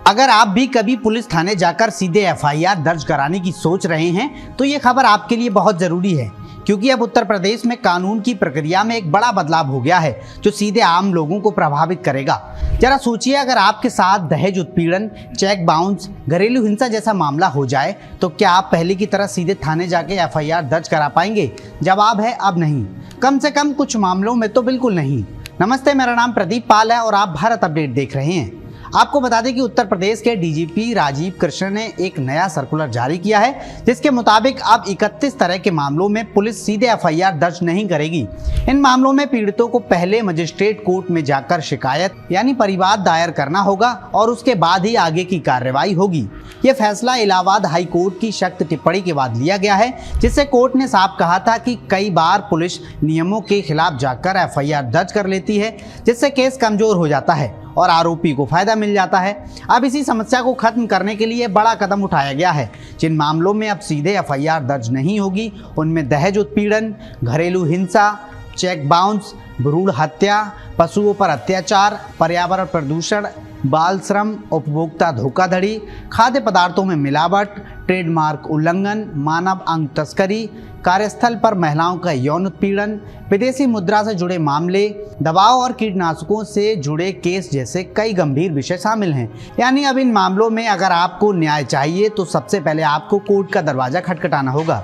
अगर आप भी कभी पुलिस थाने जाकर सीधे एफआईआर दर्ज कराने की सोच रहे हैं तो ये खबर आपके लिए बहुत जरूरी है, क्योंकि अब उत्तर प्रदेश में कानून की प्रक्रिया में एक बड़ा बदलाव हो गया है जो सीधे आम लोगों को प्रभावित करेगा। जरा सोचिए, अगर आपके साथ दहेज उत्पीड़न, चेक बाउंस, घरेलू हिंसा जैसा मामला हो जाए तो क्या आप पहले की तरह सीधे थाने जाके एफआईआर दर्ज करा पाएंगे? जवाब है अब नहीं। कम से कम कुछ मामलों में तो बिल्कुल नहीं। नमस्ते, मेरा नाम प्रदीप पाल है और आप भारत अपडेट देख रहे हैं। आपको बता दें कि उत्तर प्रदेश के डीजीपी राजीव कृष्ण ने एक नया सर्कुलर जारी किया है, जिसके मुताबिक अब 31 तरह के मामलों में पुलिस सीधे एफआईआर दर्ज नहीं करेगी। इन मामलों में पीड़ितों को पहले मजिस्ट्रेट कोर्ट में जाकर शिकायत यानी परिवाद दायर करना होगा और उसके बाद ही आगे की कार्रवाई होगी। यह फैसला इलाहाबाद हाई कोर्ट की सख्त टिप्पणी के बाद लिया गया है, जिससे कोर्ट ने साफ कहा था कि कई बार पुलिस नियमों के खिलाफ जाकर एफआईआर दर्ज कर लेती है, जिससे केस कमजोर हो जाता है और आरोपी को फायदा मिल जाता है। अब इसी समस्या को खत्म करने के लिए बड़ा कदम उठाया गया है। जिन मामलों में अब सीधे एफआईआर दर्ज नहीं होगी उनमें दहेज उत्पीड़न, घरेलू हिंसा, चेक बाउंस, भ्रूण हत्या, पशुओं पर अत्याचार, पर्यावरण प्रदूषण, बाल श्रम, उपभोक्ता धोखाधड़ी, खाद्य पदार्थों में मिलावट, ट्रेडमार्क उल्लंघन, मानव अंग तस्करी, कार्यस्थल पर महिलाओं का यौन उत्पीड़न, विदेशी मुद्रा से जुड़े मामले, दवाओं और कीटनाशकों से जुड़े केस जैसे कई गंभीर विषय शामिल हैं। यानी अब इन मामलों में अगर आपको न्याय चाहिए तो सबसे पहले आपको कोर्ट का दरवाजा खटखटाना होगा।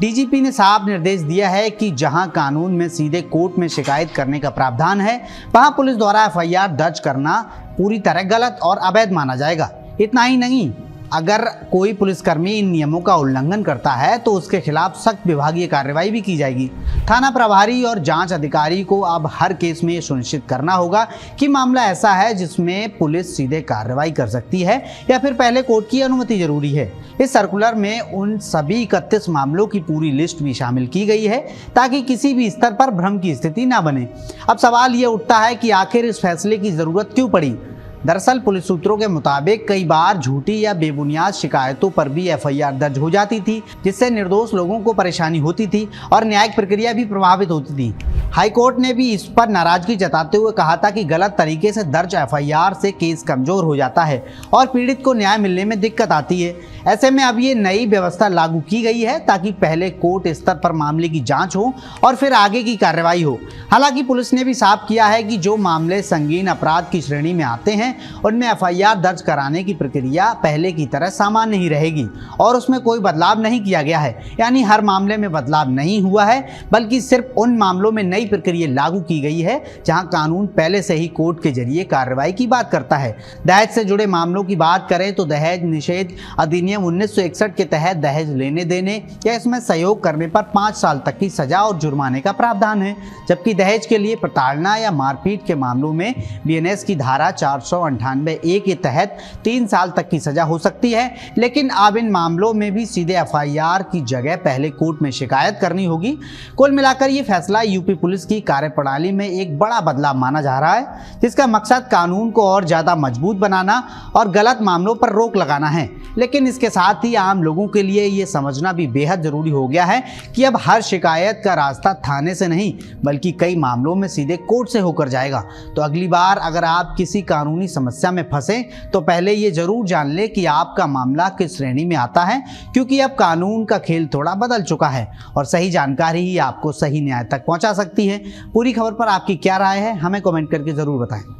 डीजीपी ने साफ निर्देश दिया है कि जहां कानून में सीधे कोर्ट में शिकायत करने का प्रावधान है, वहां पुलिस द्वारा एफआईआर दर्ज करना पूरी तरह गलत और अवैध माना जाएगा। इतना ही नहीं, अगर कोई पुलिसकर्मी इन नियमों का उल्लंघन करता है तो उसके खिलाफ सख्त विभागीय कार्रवाई भी की जाएगी। थाना प्रभारी और जांच अधिकारी को अब हर केस में ये सुनिश्चित करना होगा कि मामला ऐसा है जिसमें पुलिस सीधे कार्रवाई कर सकती है या फिर पहले कोर्ट की अनुमति जरूरी है। इस सर्कुलर में उन सभी 31 मामलों की पूरी लिस्ट भी शामिल की गई है ताकि किसी भी स्तर पर भ्रम की स्थिति ना बने। अब सवाल ये उठता है कि आखिर इस फैसले की जरूरत क्यों पड़ी? दरअसल पुलिस सूत्रों के मुताबिक कई बार झूठी या बेबुनियाद शिकायतों पर भी एफआईआर दर्ज हो जाती थी, जिससे निर्दोष लोगों को परेशानी होती थी और न्यायिक प्रक्रिया भी प्रभावित होती थी। हाईकोर्ट ने भी इस पर नाराजगी जताते हुए कहा था कि गलत तरीके से दर्ज एफआईआर से केस कमजोर हो जाता है और पीड़ित को न्याय मिलने में दिक्कत आती है। ऐसे में अब ये नई व्यवस्था लागू की गई है ताकि पहले कोर्ट स्तर पर मामले की जांच हो और फिर आगे की कार्रवाई हो। हालांकि पुलिस ने भी साफ किया है कि जो मामले संगीन अपराध की श्रेणी में आते हैं उनमें एफआईआर दर्ज कराने की प्रक्रिया पहले की तरह सामान्य ही रहेगी और उसमें कोई बदलाव नहीं किया गया है। यानी हर मामले में बदलाव नहीं हुआ है, बल्कि सिर्फ उन मामलों में नई प्रक्रिया लागू की गई है जहां कानून पहले से ही कोर्ट के जरिए कार्रवाई की बात करता है। दहेज से जुड़े मामलों की बात करें तो दहेज निषेध अधिनियम 1961 के तहत दहेज लेने देने या इसमें सहयोग करने पर 5 साल तक की सजा और जुर्माने का प्रावधान है, जबकि दहेज के लिए प्रताड़ना या मारपीट के मामलों में बीएनएस की धारा 498A के तहत 3 साल तक की सजा हो सकती है। लेकिन अब इन मामलों में भी सीधे एफआईआर की जगह पहले कोर्ट में शिकायत करनी होगी। कुल मिलाकर ये फैसला यूपी पुलिस की कार्यप्रणाली में एक बड़ा बदलाव माना जा रहा है, जिसका मकसद कानून को और ज्यादा मजबूत बनाना और गलत मामलों पर रोक लगाना है। लेकिन इसके साथ ही आम लोगों के लिए ये समझना भी बेहद जरूरी हो गया है कि अब हर शिकायत का रास्ता थाने से नहीं बल्कि कई मामलों में सीधे कोर्ट से होकर जाएगा। तो अगली बार अगर आप किसी कानूनी समस्या में फंसे तो पहले ये जरूर जान ले कि आपका मामला किस श्रेणी में आता है, क्योंकि अब कानून का खेल थोड़ा बदल चुका है और सही जानकारी ही आपको सही न्याय तक पहुंचा सकती है। पूरी खबर पर आपकी क्या राय है, हमें कमेंट करके जरूर बताएं।